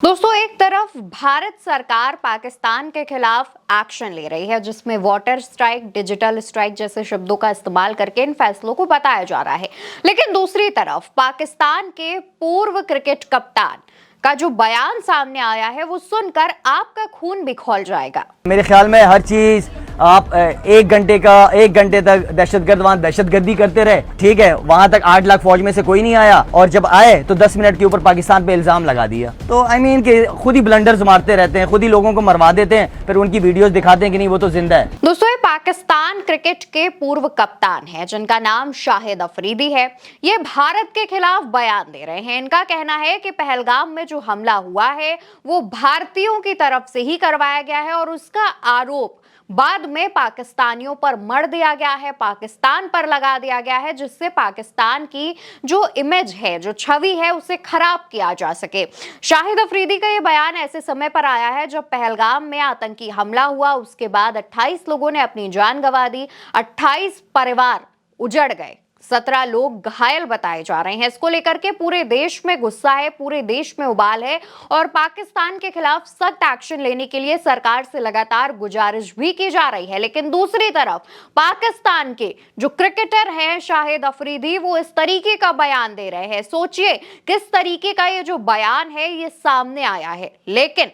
दोस्तों, एक तरफ भारत सरकार पाकिस्तान के खिलाफ एक्शन ले रही है, जिसमें वाटर स्ट्राइक, डिजिटल स्ट्राइक जैसे शब्दों का इस्तेमाल करके इन फैसलों को बताया जा रहा है। लेकिन दूसरी तरफ पाकिस्तान के पूर्व क्रिकेट कप्तान का जो बयान सामने आया है, वो सुनकर आपका खून भी खौल जाएगा। मेरे ख्याल में हर चीज आप एक घंटे तक दहशतगर्द वहाँ दहशतगर्दी करते रहे, ठीक है। वहां तक 8 लाख फौज में से कोई नहीं आया, और जब आए तो 10 मिनट के ऊपर पाकिस्तान पे इल्जाम लगा दिया। तो आई मीन कि खुद ही ब्लंडर्स मारते रहते हैं, खुद ही लोगों को मरवा देते हैं, फिर उनकी वीडियोस दिखाते हैं कि नहीं वो तो जिंदा है। दोस्तों, ये पाकिस्तान क्रिकेट के पूर्व कप्तान हैं, जिनका नाम शाहिद अफरीदी है। ये भारत के खिलाफ बयान दे रहे हैं। इनका कहना है कि पहलगाम में जो हमला हुआ है वो भारतीयों की तरफ से ही करवाया गया है, और उसका आरोप बाद में पाकिस्तानियों पर मढ़ दिया गया है, पाकिस्तान पर लगा दिया गया है, जिससे पाकिस्तान की जो इमेज है, जो छवि है, उसे खराब किया जा सके। शाहिद अफरीदी का यह बयान ऐसे समय पर आया है जब पहलगाम में आतंकी हमला हुआ। उसके बाद 28 लोगों ने अपनी जान गंवा दी, 28 परिवार उजड़ गए, 17 लोग घायल बताए जा रहे हैं। इसको लेकर के पूरे देश में गुस्सा है, पूरे देश में उबाल है, और पाकिस्तान के खिलाफ सख्त एक्शन लेने के लिए सरकार से लगातार गुजारिश भी की जा रही है। लेकिन दूसरी तरफ पाकिस्तान के जो क्रिकेटर हैं शाहिद अफरीदी, वो इस तरीके का बयान दे रहे हैं। सोचिए किस तरीके का ये जो बयान है ये सामने आया है। लेकिन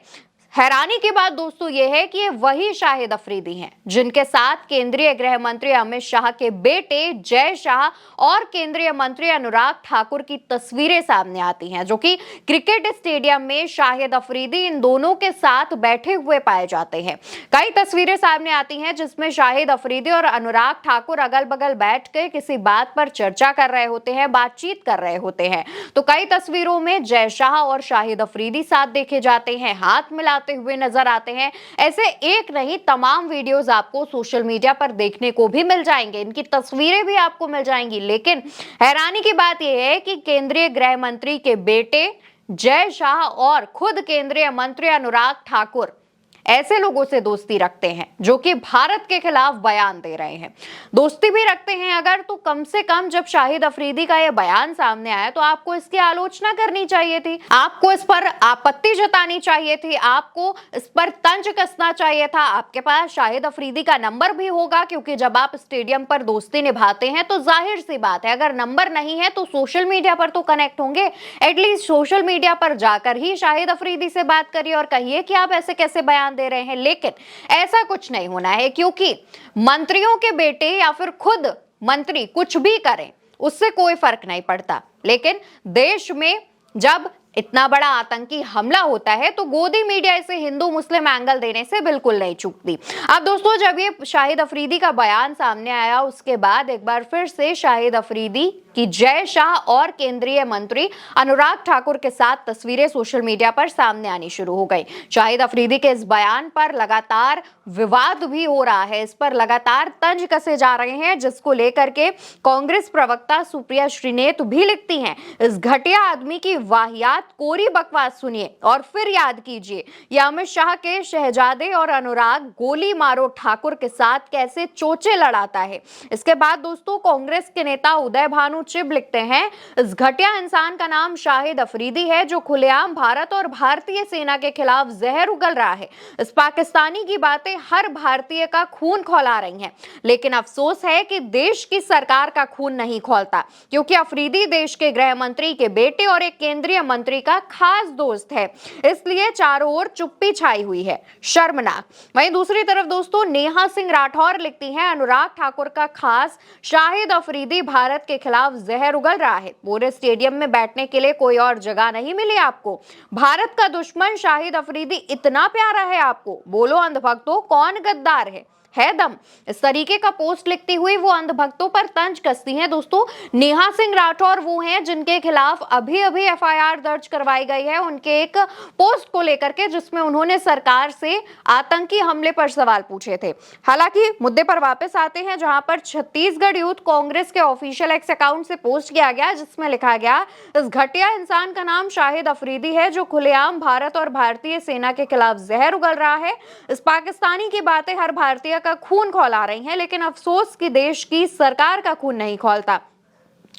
हैरानी की बात दोस्तों ये है कि ये वही शाहिद अफरीदी हैं जिनके साथ केंद्रीय गृह मंत्री अमित शाह के बेटे जय शाह और केंद्रीय मंत्री अनुराग ठाकुर की तस्वीरें सामने आती हैं, जो कि क्रिकेट स्टेडियम में शाहिद अफरीदी इन दोनों के साथ बैठे हुए पाए जाते हैं। कई तस्वीरें सामने आती हैं जिसमें शाहिद अफरीदी और अनुराग ठाकुर अगल बगल बैठ कर किसी बात पर चर्चा कर रहे होते हैं, बातचीत कर रहे होते हैं। तो कई तस्वीरों में जय शाह और शाहिद अफरीदी साथ देखे जाते हैं, हाथ मिला हुए नजर आते हैं। ऐसे एक नहीं, तमाम वीडियोस आपको सोशल मीडिया पर देखने को भी मिल जाएंगे, इनकी तस्वीरें भी आपको मिल जाएंगी। लेकिन हैरानी की बात यह है कि केंद्रीय गृह मंत्री के बेटे जय शाह और खुद केंद्रीय मंत्री अनुराग ठाकुर ऐसे लोगों से दोस्ती रखते हैं जो कि भारत के खिलाफ बयान दे रहे हैं। दोस्ती भी रखते हैं अगर, तो कम से कम जब शाहिद अफरीदी का यह बयान सामने आया तो आपको इसकी आलोचना करनी चाहिए थी, आपको इस पर आपत्ति जतानी चाहिए थी, आपको इस पर तंज कसना चाहिए था। आपके पास शाहिद अफरीदी का नंबर भी होगा, क्योंकि जब आप स्टेडियम पर दोस्ती निभाते हैं तो जाहिर सी बात है, अगर नंबर नहीं है तो सोशल मीडिया पर तो कनेक्ट होंगे। एटलीस्ट सोशल मीडिया पर जाकर ही शाहिद अफरीदी से बात करिए और कहिए कि आप ऐसे कैसे बयान दे रहे हैं। लेकिन ऐसा कुछ नहीं होना है, क्योंकि मंत्रियों के बेटे या फिर खुद मंत्री कुछ भी करें उससे कोई फर्क नहीं पड़ता। लेकिन देश में जब इतना बड़ा आतंकी हमला होता है तो गोदी मीडिया इसे हिंदू मुस्लिम एंगल देने से बिल्कुल नहीं चूकती। अब दोस्तों, जब ये शाहिद अफरीदी का बयान सामने आया उसके बाद एक बार फिर से शाहिद अफरीदी की जय शाह और केंद्रीय मंत्री अनुराग ठाकुर के साथ तस्वीरें सोशल मीडिया पर सामने आनी शुरू हो गई। शाहिद अफरीदी के इस बयान पर लगातार विवाद भी हो रहा है, इस पर लगातार तंज कसे जा रहे हैं, जिसको लेकर के कांग्रेस प्रवक्ता सुप्रिया श्रीनेत भी लिखती हैं, इस घटिया आदमी की वाहियात कोरी बकवास सुनिए और फिर याद कीजिए ये अमित शाह के शहजादे और अनुराग गोली मारो ठाकुर के साथ कैसे चोचे लड़ाता है। इसके बाद दोस्तों कांग्रेस के नेता उदय भानु चिब लिखते हैं, इस घटिया इंसान का नाम शाहिद अफरीदी है जो खुलेआम भारत और भारतीय सेना के खिलाफ जहर उगल रहा है। इस पाकिस्तानी की बातें हर भारतीय का खून खौला रही हैं। लेकिन अफसोस है कि देश की सरकार का खून नहीं खौलता, क्योंकि अफरीदी देश के गृह मंत्री के बेटे और एक केंद्रीय मंत्री का खास दोस्त है, इसलिए चारों ओर चुप्पी छाई हुई है। शर्मनाक। वहीं दूसरी तरफ दोस्तों नेहा सिंह राठौर लिखती हैं, अनुराग ठाकुर का खास शाहिद अफरीदी भारत के खिलाफ जहर उगल रहा है। पूरे स्टेडियम में बैठने के लिए कोई और जगह नहीं मिली आपको। भारत का दुश्मन शाहिद अफरीदी इतना प्यारा है आपको। बोलो अंधभक्तों, कौन गद्दार है दम। इस तरीके का पोस्ट लिखती हुई वो अंधभक्तों पर तंज कसती हैं। दोस्तों, नेहा सिंह राठौर वो हैं जिनके खिलाफ अभी अभी एफआईआर दर्ज करवाई गई है, उनके एक पोस्ट को लेकर के, जिसमें उन्होंने सरकार से आतंकी हमले पर सवाल पूछे थे। हालांकि मुद्दे पर वापस आते हैं, जहां पर छत्तीसगढ़ यूथ कांग्रेस के ऑफिशियल एक्स अकाउंट से पोस्ट किया गया, जिसमें लिखा गया, इस घटिया इंसान का नाम शाहिद अफरीदी है जो खुलेआम भारत और भारतीय सेना के खिलाफ जहर उगल रहा है। इस पाकिस्तानी की बातें हर भारतीय का खून खौला रही हैं, लेकिन अफसोस कि देश की सरकार का खून नहीं खौलता।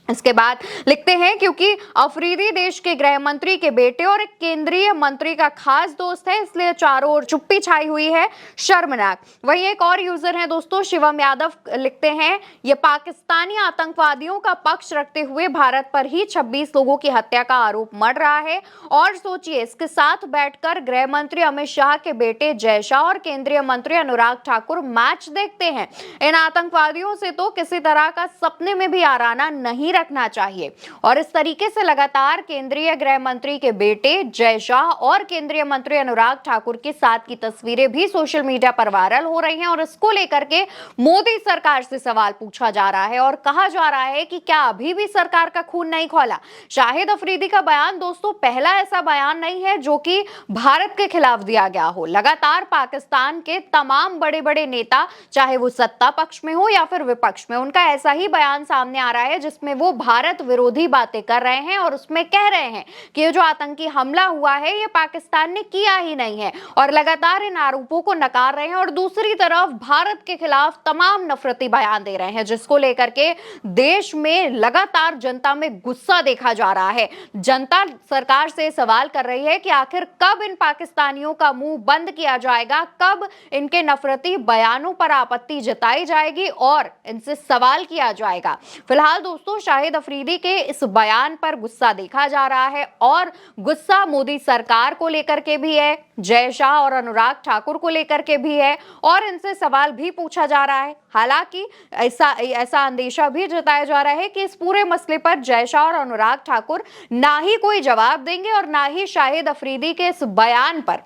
इसके बाद लिखते हैं क्योंकि अफरीदी देश के गृह मंत्री के बेटे और एक केंद्रीय मंत्री का खास दोस्त है, इसलिए चारों ओर चुप्पी छाई हुई है, शर्मनाक। वहीं एक और यूजर है दोस्तों, शिवम यादव, लिखते हैं ये पाकिस्तानी आतंकवादियों का पक्ष रखते हुए भारत पर ही 26 लोगों की हत्या का आरोप मढ़ रहा है। और सोचिए, इसके साथ बैठकर गृह मंत्री अमित शाह के बेटे जय शाह और केंद्रीय मंत्री अनुराग ठाकुर मैच देखते हैं। इन आतंकवादियों से तो किसी तरह का सपने में भी आराना नहीं रखना चाहिए। और इस तरीके से लगातार केंद्रीय गृह मंत्री के बेटे जय शाह और केंद्रीय मंत्री अनुराग ठाकुर के साथ की तस्वीरें भी सोशल मीडिया पर वायरल हो रही हैं और इसको लेकर के मोदी सरकार से सवाल पूछा जा रहा है और कहा जा रहा है कि क्या अभी भी सरकार का खून नहीं खौला। शाहिद अफरीदी का बयान दोस्तों पहला ऐसा बयान नहीं है जो कि भारत के खिलाफ दिया गया हो। लगातार पाकिस्तान के तमाम बड़े बड़े नेता, चाहे वो सत्ता पक्ष में हो या फिर विपक्ष में, उनका ऐसा ही बयान सामने आ रहा है जिसमें वो भारत विरोधी बातें कर रहे हैं और उसमें कह रहे हैं कि ये जो आतंकी हमला हुआ है ये पाकिस्तान ने किया ही नहीं है और लगातार इन आरोपों को नकार रहे हैं। और दूसरी तरफ भारत के खिलाफ तमाम नफरती बयान दे रहे हैं, जिसको लेकर के देश में लगातार जनता में गुस्सा देखा जा रहा है। जनता सरकार से सवाल कर रही है कि आखिर कब इन पाकिस्तानियों का मुंह बंद किया जाएगा, कब इनके नफरती बयानों पर आपत्ति जताई जाएगी और इनसे सवाल किया जाएगा। फिलहाल दोस्तों शाहिद अफरीदी के इस बयान पर गुस्सा देखा जा रहा है और गुस्सा मोदी सरकार को लेकर के भी है, जय शाह और अनुराग ठाकुर को लेकर के भी है और इनसे सवाल भी पूछा जा रहा है। हालांकि ऐसा अंदेशा भी जताया जा रहा है कि इस पूरे मसले पर जय शाह और अनुराग ठाकुर ना ही कोई जवाब देंगे और ना ही शाहिद अफरीदी के इस बयान पर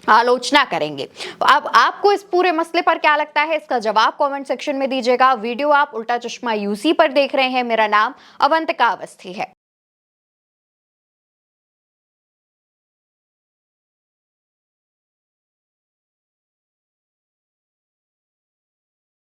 आलोचना करेंगे। तो अब आपको इस पूरे मसले पर क्या लगता है, इसका जवाब कमेंट सेक्शन में दीजिएगा। वीडियो आप उल्टा चश्मा यूसी पर देख रहे हैं। मेरा नाम अवंतिका अवस्थी है।